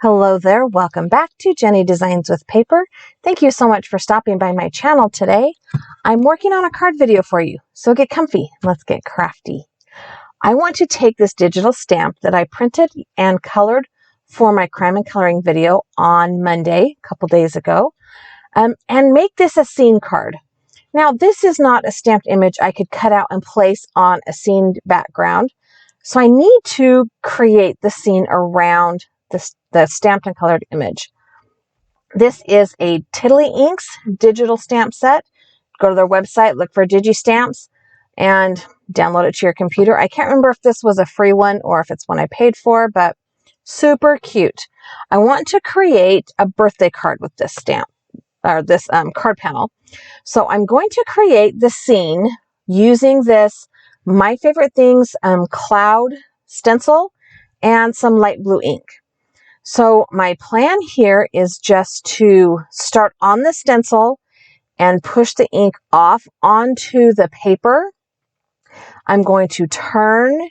Hello there, welcome back to Jennie Designs with Paper. Thank you so much for stopping by my channel today. I'm working on a card video for you, so get comfy, let's get crafty. I want to take this digital stamp that I printed and colored for my crime and coloring video on Monday, a couple days ago, and make this a scene card. Now, this is not a stamped image I could cut out and place on a scene background, so I need to create the scene around the stamped and colored image. This is a Tiddly Inks digital stamp set. Go to their website, look for DigiStamps, and download it to your computer. I can't remember if this was a free one or if it's one I paid for, but super cute. I want to create a birthday card with this stamp, or this card panel. So I'm going to create the scene using this My Favorite Things cloud stencil and some light blue ink. So my plan here is just to start on the stencil and push the ink off onto the paper. I'm going to turn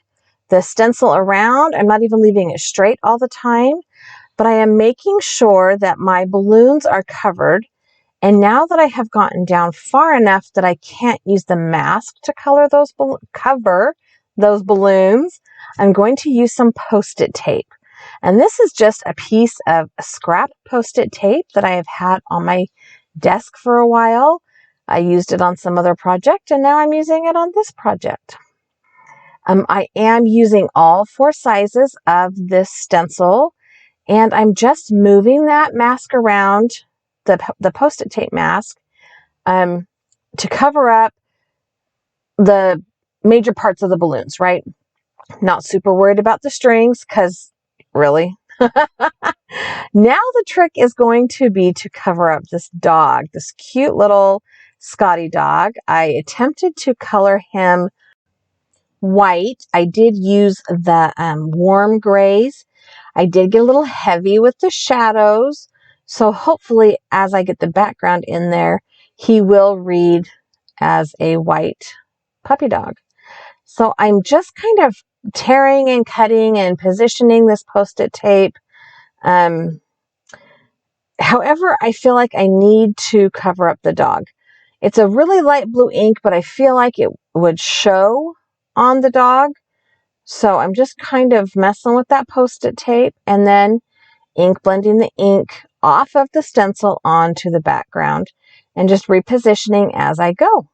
the stencil around. I'm not even leaving it straight all the time, but I am making sure that my balloons are covered. And now that I have gotten down far enough that I can't use the mask to cover those balloons, I'm going to use some Post-it tape. And this is just a piece of scrap Post-it tape that I have had on my desk for a while. I used it on some other project, and now I'm using it on this project. I am using all 4 sizes of this stencil, and I'm just moving that mask around, the Post-it tape mask, to cover up the major parts of the balloons, right? Not super worried about the strings, because really? Now the trick is going to be to cover up this dog, this cute little Scotty dog. I attempted to color him white. I did use the warm grays. I did get a little heavy with the shadows. So hopefully as I get the background in there, he will read as a white puppy dog. So I'm just kind of tearing and cutting and positioning this Post-it tape. However, I feel like I need to cover up the dog. It's a really light blue ink, but I feel like it would show on the dog. So I'm just kind of messing with that Post-it tape and then ink blending the ink off of the stencil onto the background and just repositioning as I go.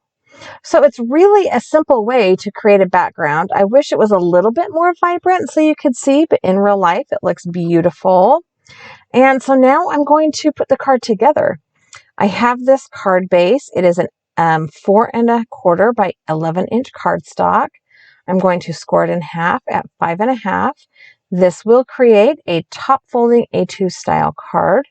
So it's really a simple way to create a background. I wish it was a little bit more vibrant so you could see, but in real life it looks beautiful. And so now I'm going to put the card together. I have this card base. It is an 4¼ by 11-inch cardstock. I'm going to score it in half at 5½. This will create a top folding A2 style card.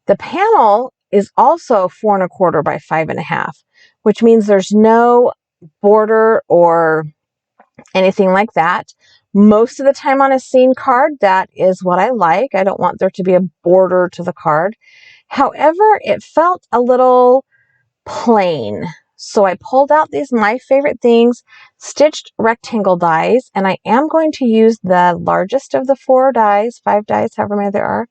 The panel is also 4¼ by 5½, which means there's no border or anything like that. Most of the time on a scene card, that is what I like. I don't want there to be a border to the card. However, it felt a little plain. So I pulled out these My Favorite Things stitched rectangle dies, and I am going to use the largest of the 4 dies, 5 dies, however many there are,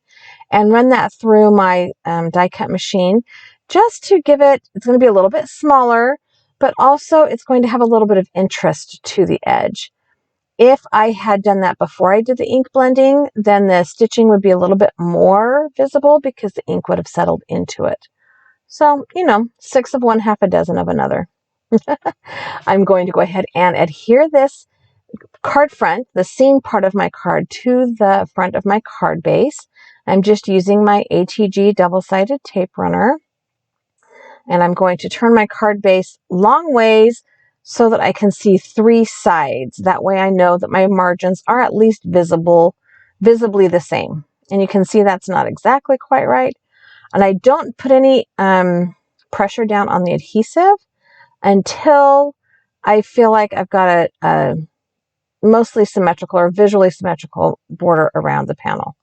and run that through my die cut machine just to give it, it's going to be a little bit smaller, but also it's going to have a little bit of interest to the edge. If I had done that before I did the ink blending, then the stitching would be a little bit more visible because the ink would have settled into it. So, 6 of one, half a dozen of another. I'm going to go ahead and adhere this card front, the scene part of my card, to the front of my card base. I'm just using my ATG double-sided tape runner. And I'm going to turn my card base long ways so that I can see 3 sides. That way I know that my margins are at least visibly the same. And you can see that's not exactly quite right. And I don't put any pressure down on the adhesive until I feel like I've got a mostly symmetrical or visually symmetrical border around the panel.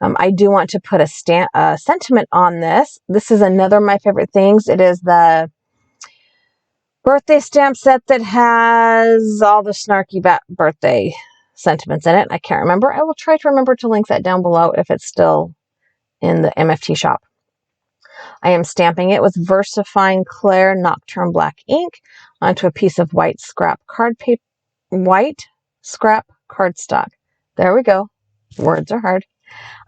I do want to put a sentiment on this. This is another of My Favorite Things. It is the birthday stamp set that has all the snarky birthday sentiments in it. I can't remember. I will try to remember to link that down below if it's still in the MFT shop. I am stamping it with VersaFine Clair Nocturne Black ink onto a piece of white scrap cardstock. There we go. Words are hard.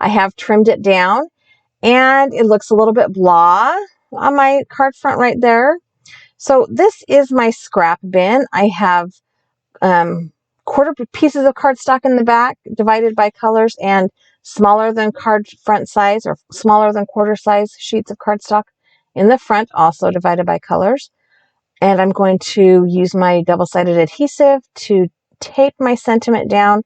I have trimmed it down, and it looks a little bit blah on my card front right there. So this is my scrap bin. I have quarter pieces of cardstock in the back, divided by colors, and smaller than card front size or smaller than quarter size sheets of cardstock in the front, also divided by colors. And I'm going to use my double-sided adhesive to tape my sentiment down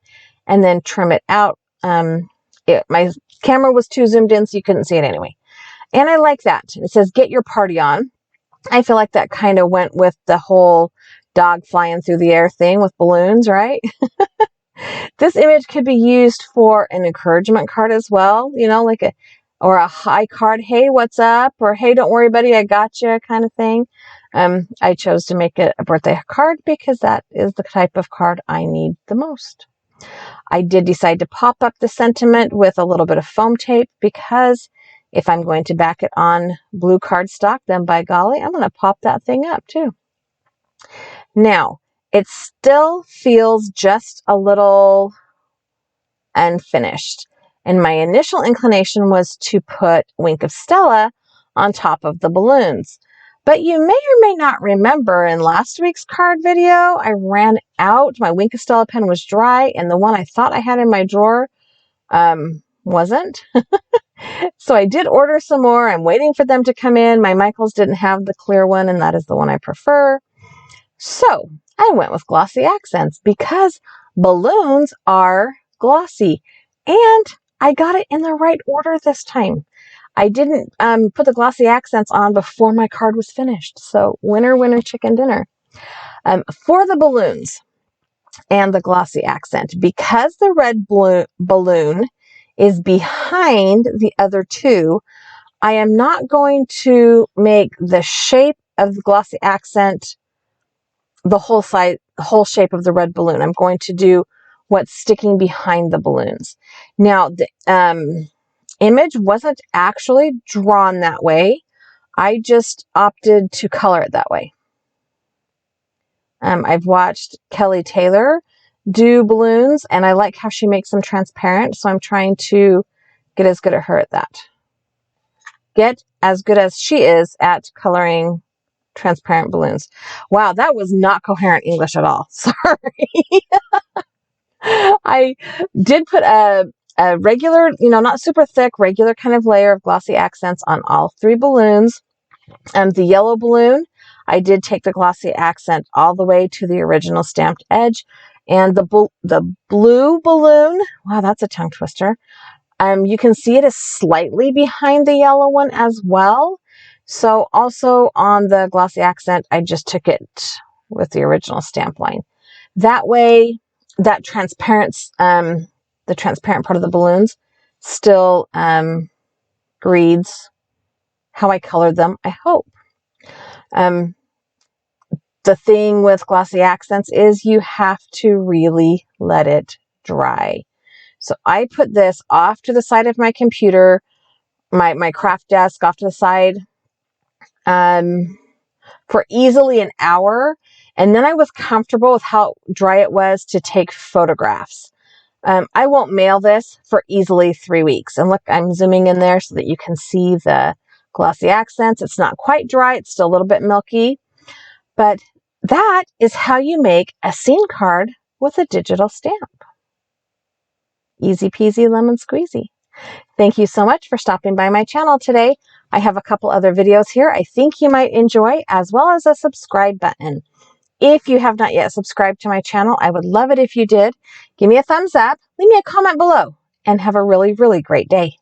and then trim it out. My camera was too zoomed in, so you couldn't see it anyway. And I like that. It says, "Get your party on." I feel like that kind of went with the whole dog flying through the air thing with balloons, right? This image could be used for an encouragement card as well, you know, like or a hi card, "Hey, what's up?" or "Hey, don't worry, buddy, I got you," kind of thing. I chose to make it a birthday card because that is the type of card I need the most. I did decide to pop up the sentiment with a little bit of foam tape because if I'm going to back it on blue cardstock, then by golly, I'm going to pop that thing up too. Now, it still feels just a little unfinished. And my initial inclination was to put Wink of Stella on top of the balloons. But you may or may not remember in last week's card video, I ran out. My Wink of Stella pen was dry, and the one I thought I had in my drawer wasn't. So I did order some more. I'm waiting for them to come in. My Michaels didn't have the clear one, and that is the one I prefer. So I went with glossy accents because balloons are glossy, and I got it in the right order this time. I didn't put the glossy accents on before my card was finished. So winner, winner, chicken dinner. For the balloons and the glossy accent, because the red balloon is behind the other two, I am not going to make the shape of the glossy accent the whole shape of the red balloon. I'm going to do what's sticking behind the balloons. Now, the image wasn't actually drawn that way. I just opted to color it that way. I've watched Kelly Taylor do balloons, and I like how she makes them transparent, so I'm trying to get as good at her at that. Get as good as she is at coloring transparent balloons. Wow, that was not coherent English at all. Sorry. I did put a regular, not super thick, regular kind of layer of glossy accents on all three balloons. The yellow balloon, I did take the glossy accent all the way to the original stamped edge. And the blue balloon, wow, that's a tongue twister. You can see it is slightly behind the yellow one as well. So also on the glossy accent, I just took it with the original stamp line. That way, that transparent, the transparent part of the balloons still reads how I colored them, I hope. The thing with glossy accents is you have to really let it dry. So I put this off to the side of my computer, my craft desk off to the side, for easily an hour. And then I was comfortable with how dry it was to take photographs. I won't mail this for easily 3 weeks. And look, I'm zooming in there so that you can see the glossy accents. It's not quite dry. It's still a little bit milky. But that is how you make a scene card with a digital stamp. Easy peasy lemon squeezy. Thank you so much for stopping by my channel today. I have a couple other videos here I think you might enjoy, as well as a subscribe button. If you have not yet subscribed to my channel, I would love it if you did. Give me a thumbs up, leave me a comment below, and have a really, really great day.